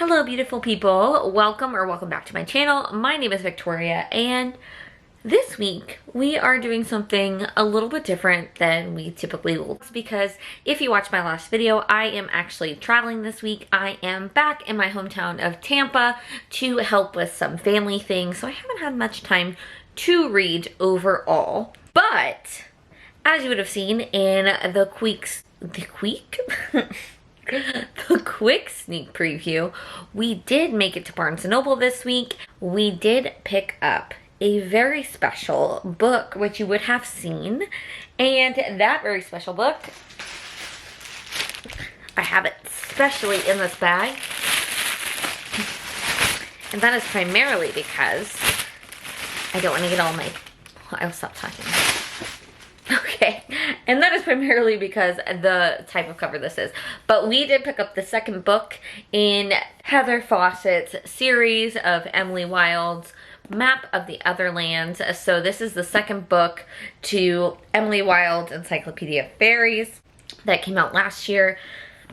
Hello beautiful people, welcome back to my channel. My name is Victoria and this week we are doing something a little bit different than we typically will, because if you watched my last video, I am actually traveling this week. I am back in my hometown of Tampa to help with some family things, so I haven't had much time to read overall. But as you would have seen in the quick sneak preview, we did make it to Barnes & Noble this week. We did pick up a very special book, which you would have seen, and that very special book, I have it specially in this bag, and that is primarily because I don't want to get all my, I'll stop talking. Okay, and that is primarily because the type of cover this is. But we did pick up the second book in Heather Fawcett's series of Emily Wilde's Map of the Otherlands. So this is the second book to Emily Wilde's Encyclopedia of Fairies that came out last year.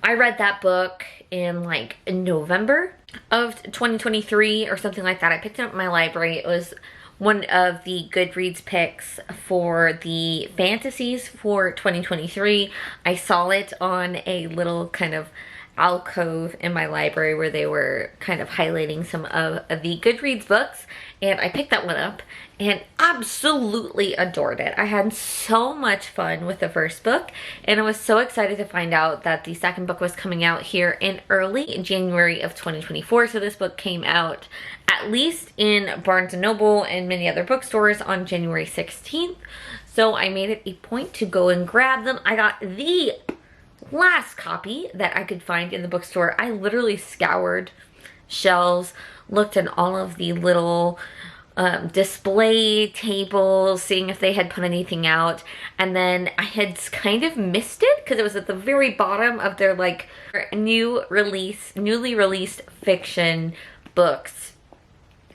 I read that book in November of 2023 or something like that. I picked it up in my library. It was one of the Goodreads picks for the fantasies for 2023. I saw it on a little kind of alcove in my library where they were kind of highlighting some of the Goodreads books, and I picked that one up and absolutely adored it. I had so much fun with the first book, and I was so excited to find out that the second book was coming out here in early January of 2024. So this book came out at least in Barnes & Noble and many other bookstores on January 16th. So I made it a point to go and grab them. I got the last copy that I could find in the bookstore. I literally scoured shelves, looked at all of the little display tables, seeing if they had put anything out, and then I had kind of missed it because it was at the very bottom of their newly released fiction books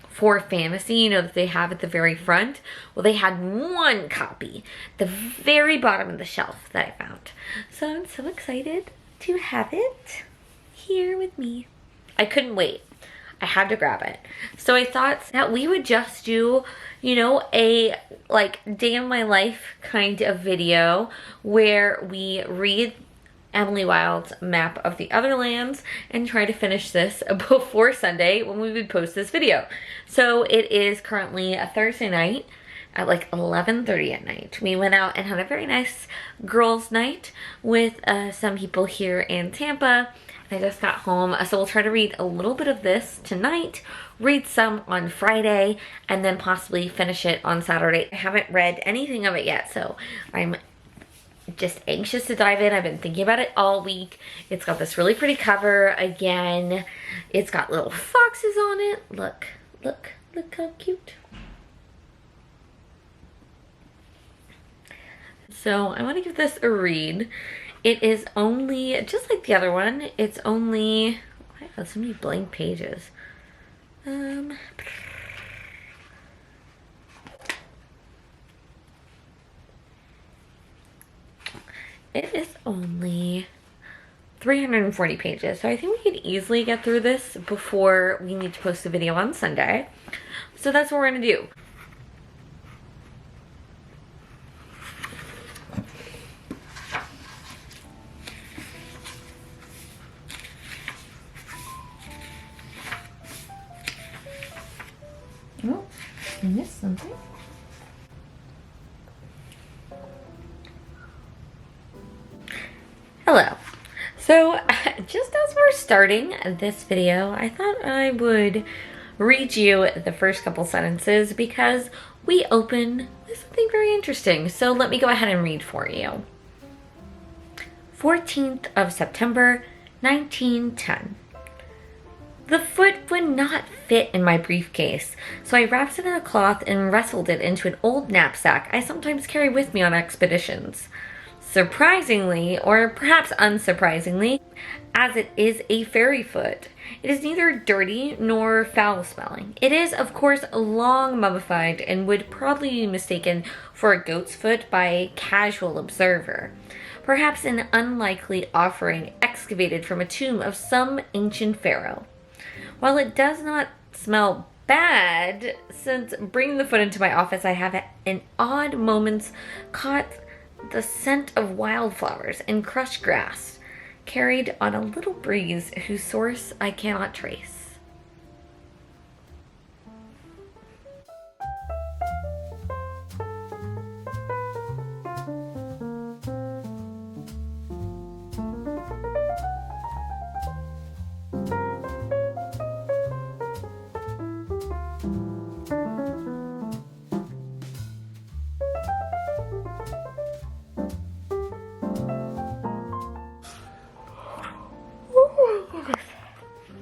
for fantasy, you know, that they have at the very front. Well, they had one copy, the very bottom of the shelf, that I found. So I'm so excited to have it here with me. I couldn't wait. I had to grab it. So I thought that we would just do, you know, a day in my life kind of video where we read Emily Wilde's Map of the Otherlands and try to finish this before Sunday when we would post this video. So it is currently a Thursday night at 11:30 at night. We went out and had a very nice girls' night with some people here in Tampa. I just got home, so we'll try to read a little bit of this tonight, read some on Friday, and then possibly finish it on Saturday. I haven't read anything of it yet, so I'm just anxious to dive in. I've been thinking about it all week. It's got this really pretty cover again. It's got little foxes on it. Look how cute. So I want to give this a read. It is only, just like the other one, it's only, I have so many blank pages. It is only 340 pages, so I think we could easily get through this before we need to post a video on Sunday. So that's what we're gonna do. Oh, I missed something. Hello. So just as we're starting this video, I thought I would read you the first couple sentences because we open with something very interesting. So let me go ahead and read for you. 14th of September, 1910. The foot would not fit in my briefcase, so I wrapped it in a cloth and wrestled it into an old knapsack I sometimes carry with me on expeditions. Surprisingly, or perhaps unsurprisingly, as it is a fairy foot, it is neither dirty nor foul-smelling. It is, of course, long mummified and would probably be mistaken for a goat's foot by a casual observer. Perhaps an unlikely offering excavated from a tomb of some ancient pharaoh. While it does not smell bad, since bringing the foot into my office, I have in odd moments caught the scent of wildflowers and crushed grass, carried on a little breeze whose source I cannot trace.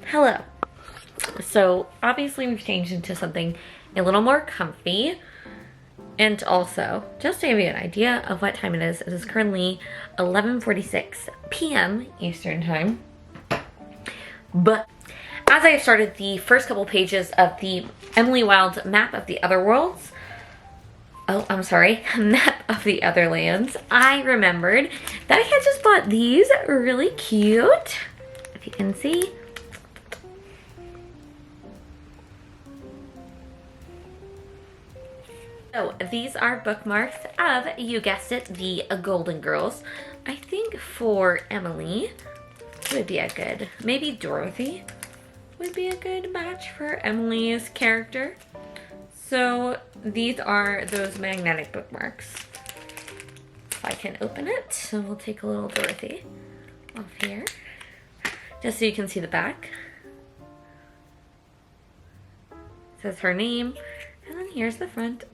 Hello. So obviously we've changed into something a little more comfy, and also just to give you an idea of what time it is currently 11:46 p.m. Eastern time. But as I started the first couple pages of the Emily Wilde map of the Otherworlds, map of the Otherlands, I remembered that I had just bought these really cute, if you can see. So these are bookmarks of, you guessed it, the Golden Girls. I think for Emily would be a good, maybe Dorothy would be a good match for Emily's character. So these are those magnetic bookmarks. If I can open it, so we'll take a little Dorothy off here, just so you can see the back. It says her name, and then here's the front.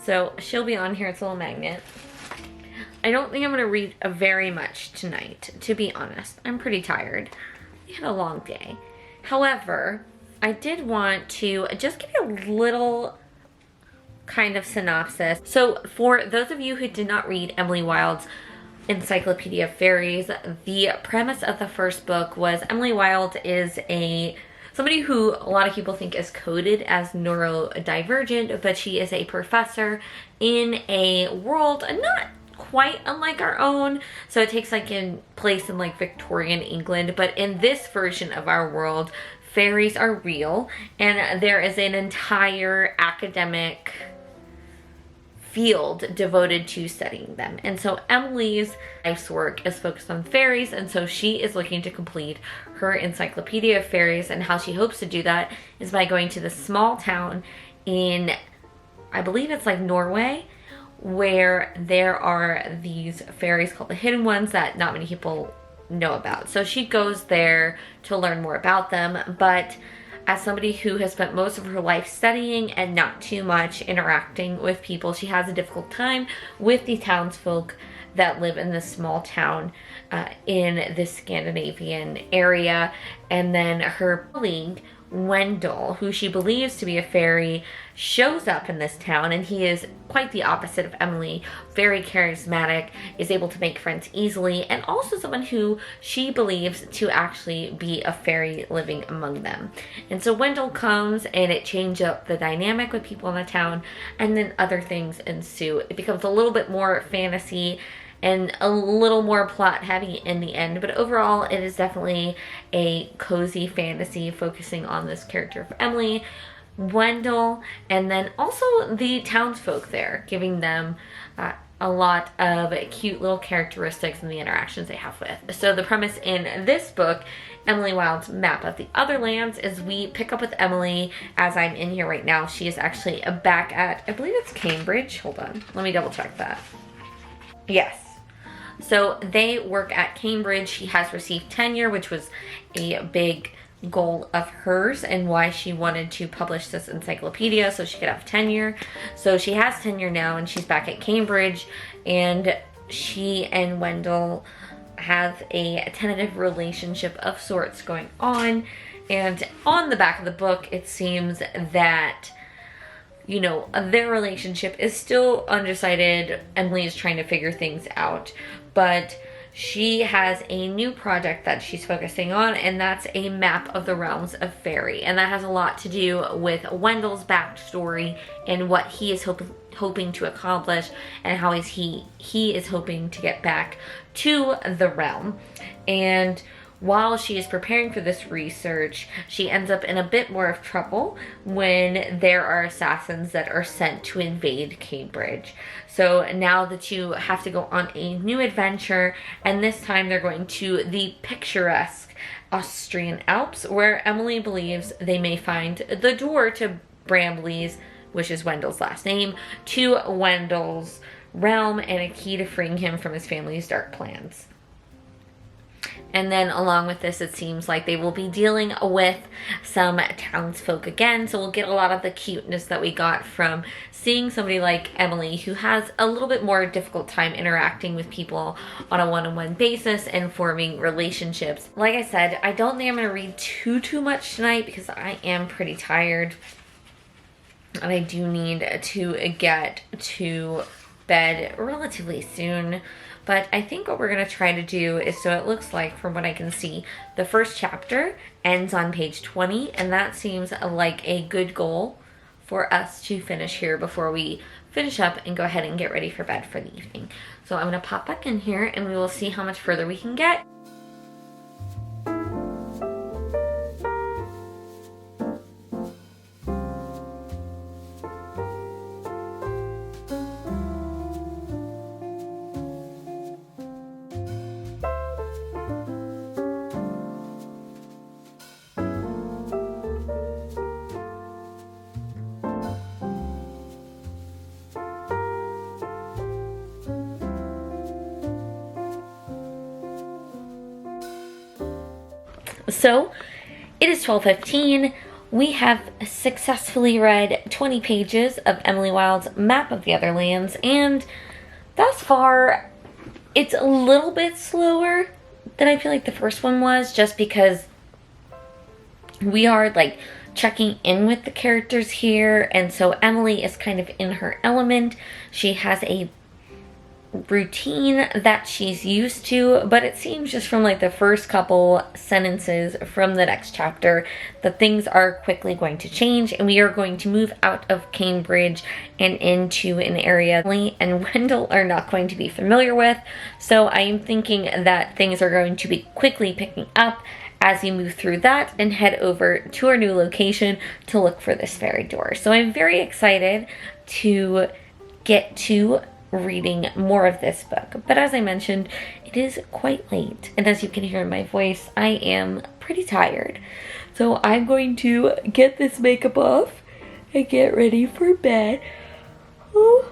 So she'll be on here. It's a little magnet. I don't think I'm going to read very much tonight, to be honest. I'm pretty tired. We had a long day. However, I did want to just give you a little kind of synopsis. So for those of you who did not read Emily Wilde's Encyclopedia of Fairies, the premise of the first book was Emily Wilde is somebody who a lot of people think is coded as neurodivergent, but she is a professor in a world not quite unlike our own. So it takes in place in Victorian England, but in this version of our world, fairies are real, and there is an entire academic field devoted to studying them. And so Emily's life's work is focused on fairies, and so she is looking to complete her Encyclopedia of Fairies, and how she hopes to do that is by going to this small town in, I believe it's Norway, where there are these fairies called the Hidden Ones that not many people know about. So she goes there to learn more about them, but as somebody who has spent most of her life studying and not too much interacting with people, she has a difficult time with the townsfolk that live in this small town in the Scandinavian area. And then her colleague, Wendell, who she believes to be a fairy, shows up in this town, and he is quite the opposite of Emily, very charismatic, is able to make friends easily, and also someone who she believes to actually be a fairy living among them. And so Wendell comes, and it changes up the dynamic with people in the town, and then other things ensue. It becomes a little bit more fantasy and a little more plot heavy in the end, but overall it is definitely a cozy fantasy focusing on this character of Emily, Wendell, and then also the townsfolk there, giving them a lot of cute little characteristics and the interactions they have with. So the premise in this book, Emily Wilde's Map of the Otherlands, is we pick up with Emily as I'm in here right now. She is actually back at, I believe it's Cambridge. Hold on, let me double check that. Yes. So they work at Cambridge. She has received tenure, which was a big goal of hers and why she wanted to publish this encyclopedia, so she could have tenure. So she has tenure now, and she's back at Cambridge, and she and Wendell have a tentative relationship of sorts going on. And on the back of the book, it seems that, you know, their relationship is still undecided. Emily is trying to figure things out, but she has a new project that she's focusing on, and that's a map of the realms of fairy. And that has a lot to do with Wendell's backstory and what he is hoping to accomplish, and how he is hoping to get back to the realm. And while she is preparing for this research, she ends up in a bit more of trouble when there are assassins that are sent to invade Cambridge. So now the two have to go on a new adventure, and this time they're going to the picturesque Austrian Alps, where Emily believes they may find the door to Bramley's, which is Wendell's last name, to Wendell's realm and a key to freeing him from his family's dark plans. And then along with this, it seems like they will be dealing with some townsfolk again. So we'll get a lot of the cuteness that we got from seeing somebody like Emily, who has a little bit more difficult time interacting with people on a one-on-one basis and forming relationships. Like I said, I don't think I'm going to read too much tonight because I am pretty tired. And I do need to get to bed relatively soon. But I think what we're going to try to do is, so it looks like, from what I can see, the first chapter ends on page 20, and that seems like a good goal for us to finish here before we finish up and go ahead and get ready for bed for the evening. So I'm going to pop back in here and we will see how much further we can get. So it is 12:15. We have successfully read 20 pages of Emily Wilde's Map of the Otherlands, and thus far it's a little bit slower than I feel like the first one was, just because we are like checking in with the characters here, and so Emily is kind of in her element. She has a routine that she's used to, but it seems just from like the first couple sentences from the next chapter that things are quickly going to change, and we are going to move out of Cambridge and into an area Emily and Wendell are not going to be familiar with. So I am thinking that things are going to be quickly picking up as we move through that and head over to our new location to look for this fairy door. So I'm very excited to get to reading more of this book. But as I mentioned, it is quite late, and as you can hear in my voice, I am pretty tired. So I'm going to get this makeup off and get ready for bed. Oh,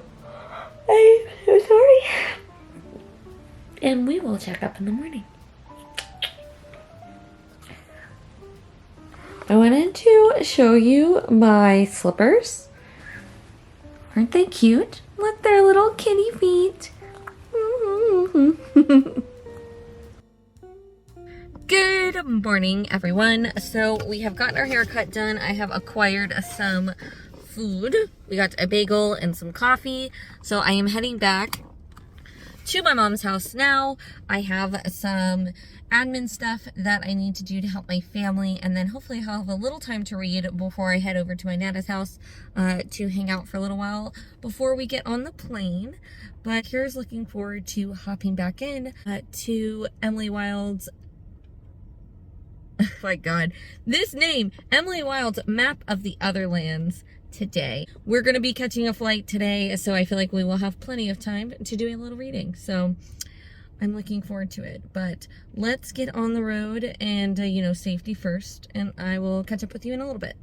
I'm so sorry. And we will check up in the morning. I wanted to show you my slippers. Aren't they cute? Look, they're little kitty feet. Good morning, everyone. So we have gotten our haircut done. I have acquired some food. We got a bagel and some coffee. So I am heading back to my mom's house now. I have some admin stuff that I need to do to help my family, and then hopefully I'll have a little time to read before I head over to my Nana's house to hang out for a little while before we get on the plane. But here's looking forward to hopping back in to Emily Wilde's oh my god, this name, Emily Wilde's Map of the Otherlands today. We're going to be catching a flight today, so I feel like we will have plenty of time to do a little reading. So I'm looking forward to it. But let's get on the road and, safety first, and I will catch up with you in a little bit.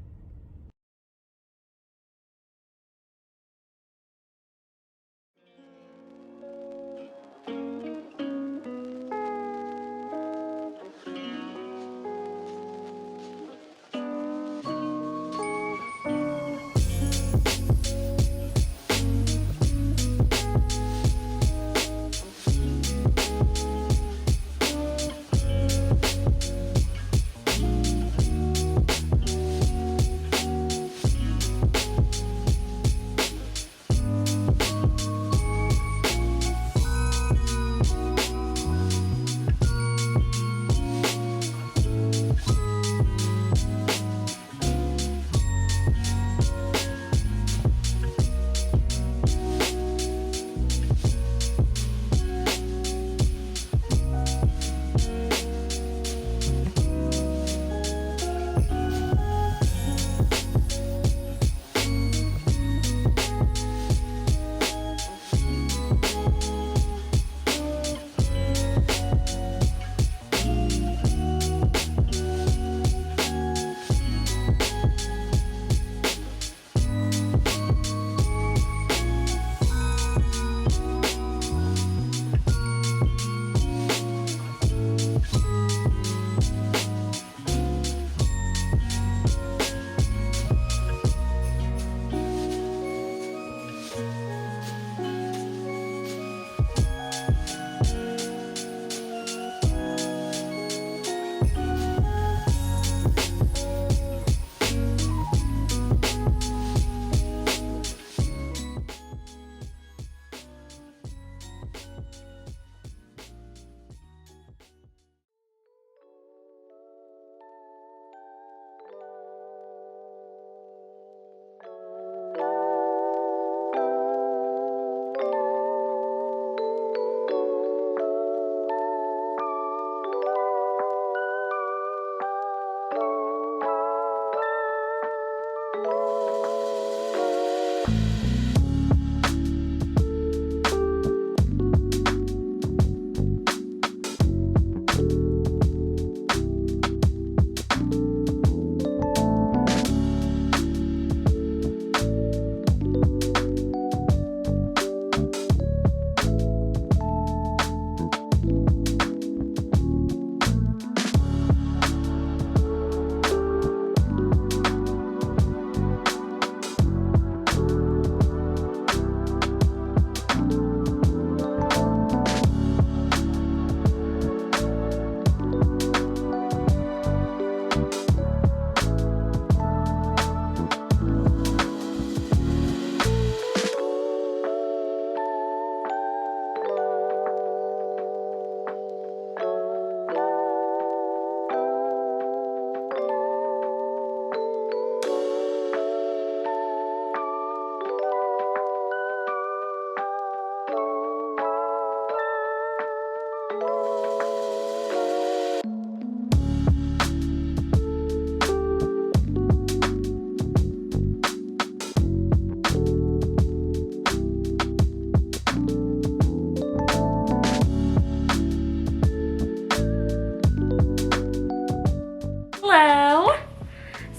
Hello!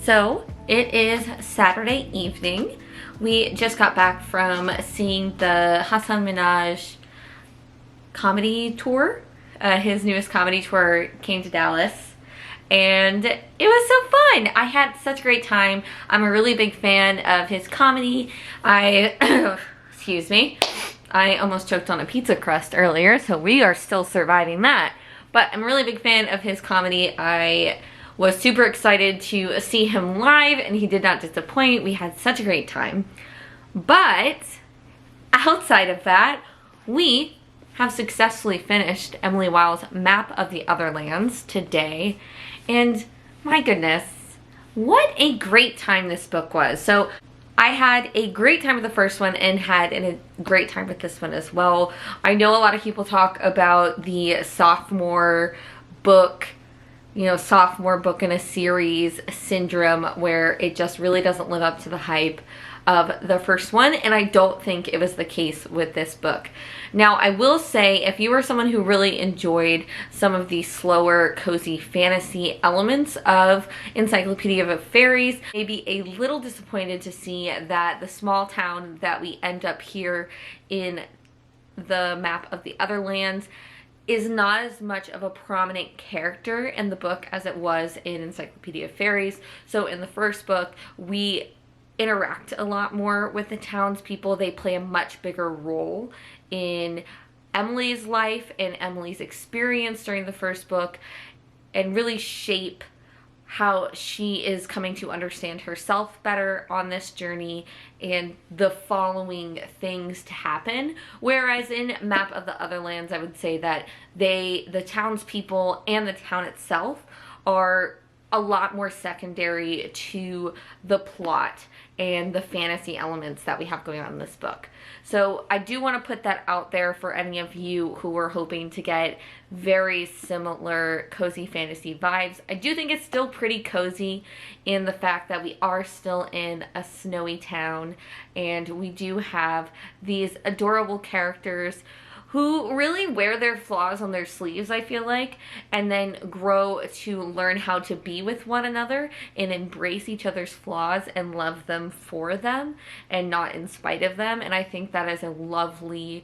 So it is Saturday evening. We just got back from seeing the Hasan Minhaj comedy tour. His newest comedy tour came to Dallas and it was so fun. I had such a great time. I'm a really big fan of his comedy. Excuse me, I almost choked on a pizza crust earlier, so we are still surviving that. But I'm a really big fan of his comedy. I was super excited to see him live and he did not disappoint. We had such a great time. But outside of that, we have successfully finished Emily Wilde's Map of the Otherlands today. And my goodness, what a great time this book was. So I had a great time with the first one and had a great time with this one as well. I know a lot of people talk about the sophomore book, sophomore book in a series syndrome where it just really doesn't live up to the hype of the first one, and I don't think it was the case with this book. Now, I will say, if you are someone who really enjoyed some of the slower, cozy fantasy elements of Encyclopedia of Fairies, maybe a little disappointed to see that the small town that we end up here in the Map of the Otherlands is not as much of a prominent character in the book as it was in Encyclopedia of Fairies. So in the first book, we interact a lot more with the townspeople. They play a much bigger role in Emily's life and Emily's experience during the first book and really shape how she is coming to understand herself better on this journey and the following things to happen. Whereas in Map of the Otherlands, I would say that the townspeople and the town itself are a lot more secondary to the plot and the fantasy elements that we have going on in this book. So I do want to put that out there for any of you who are hoping to get very similar cozy fantasy vibes. I do think it's still pretty cozy in the fact that we are still in a snowy town and we do have these adorable characters who really wear their flaws on their sleeves, I feel like, and then grow to learn how to be with one another and embrace each other's flaws and love them for them and not in spite of them. And I think that is a lovely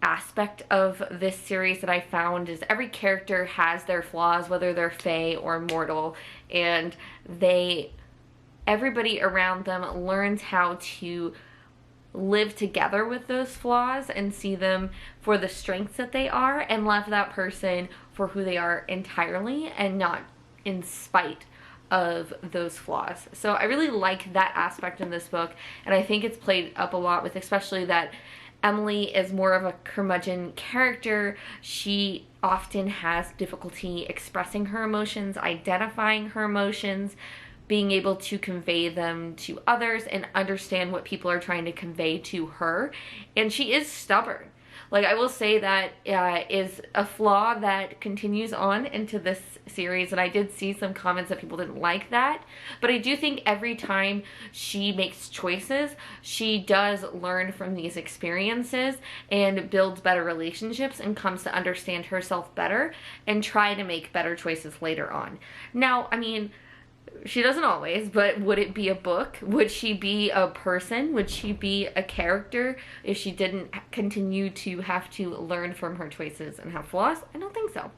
aspect of this series that I found, is every character has their flaws, whether they're fae or mortal, and everybody around them learns how to live together with those flaws and see them for the strengths that they are and love that person for who they are entirely and not in spite of those flaws. So I really like that aspect in this book, and I think it's played up a lot with, especially that Emily is more of a curmudgeon character. She often has difficulty expressing her emotions, identifying her emotions, being able to convey them to others and understand what people are trying to convey to her. And she is stubborn. Like, I will say that is a flaw that continues on into this series, and I did see some comments that people didn't like that. But I do think every time she makes choices, she does learn from these experiences and builds better relationships and comes to understand herself better and try to make better choices later on. Now, I mean, she doesn't always, but would it be a book? Would she be a person? Would she be a character if she didn't continue to have to learn from her choices and have flaws? I don't think so.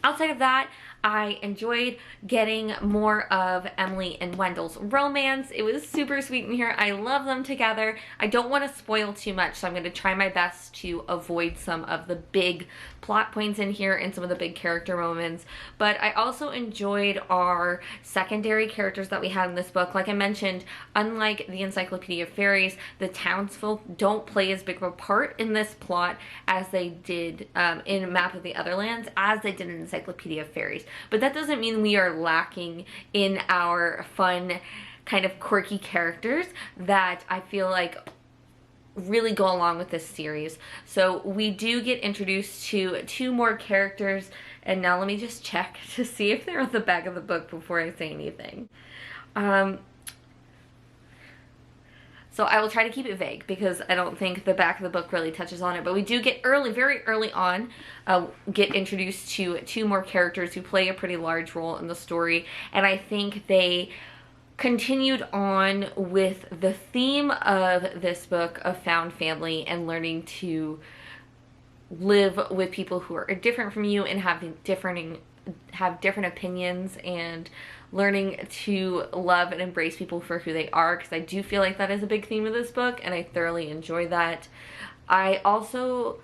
Outside of that, I enjoyed getting more of Emily and Wendell's romance. It was super sweet in here. I love them together. I don't want to spoil too much, so I'm going to try my best to avoid some of the big plot points in here and some of the big character moments. But I also enjoyed our secondary characters that we had in this book. Like I mentioned, unlike the Encyclopedia of Fairies, the townsfolk don't play as big of a part in this plot as they did in Map of the Otherlands, as they did in Encyclopedia of Fairies. But that doesn't mean we are lacking in our fun, kind of quirky characters that I feel like really go along with this series. So we do get introduced to 2 more characters, and now let me just check to see if they're on the back of the book before I say anything. So I will try to keep it vague because I don't think the back of the book really touches on it. But we do get very early on, get introduced to 2 more characters who play a pretty large role in the story. And I think they continued on with the theme of this book of found family and learning to live with people who are different from you and have different opinions, and learning to love and embrace people for who they are, because I do feel like that is a big theme of this book and I thoroughly enjoy that. I also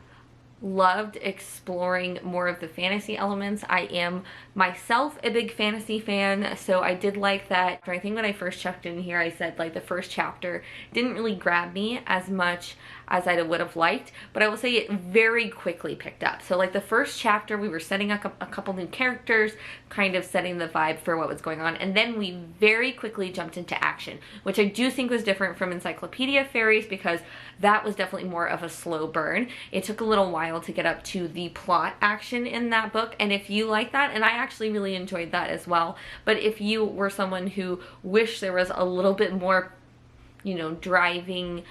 loved exploring more of the fantasy elements. I am myself a big fantasy fan, so I did like that. I think when I first checked in here, I said like the first chapter didn't really grab me as much as I would have liked, but I will say it very quickly picked up. So like the first chapter, we were setting up a couple new characters, kind of setting the vibe for what was going on, and then we very quickly jumped into action, which I do think was different from Encyclopedia Fairies, because that was definitely more of a slow burn. It took a little while to get up to the plot action in that book, and if you like that, and I actually really enjoyed that as well, but if you were someone who wished there was a little bit more, you know, driving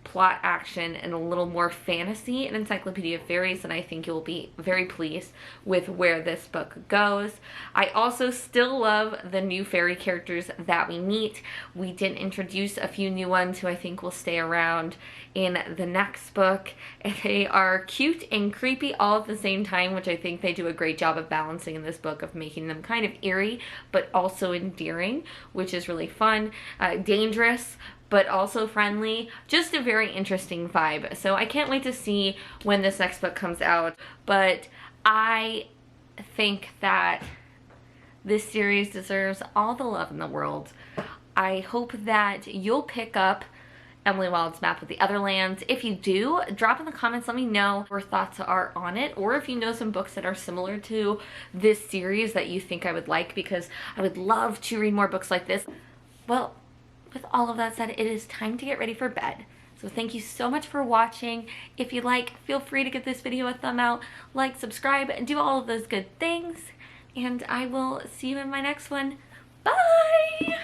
plot action and a little more fantasy in Encyclopedia of Fairies, and I think you'll be very pleased with where this book goes. I also still love the new fairy characters that we meet. We did introduce a few new ones who I think will stay around in the next book. They are cute and creepy all at the same time, which I think they do a great job of balancing in this book, of making them kind of eerie but also endearing, which is really fun. Dangerous but also friendly. Just a very interesting vibe. So I can't wait to see when this next book comes out, but I think that this series deserves all the love in the world. I hope that you'll pick up Emily Wilde's Map of the Otherlands. If you do, drop in the comments, let me know your thoughts are on it, or if you know some books that are similar to this series that you think I would like, because I would love to read more books like this. Well, with all of that said, it is time to get ready for bed. So thank you so much for watching. If you like, feel free to give this video a thumb out, like, subscribe, and do all of those good things. And I will see you in my next one. Bye!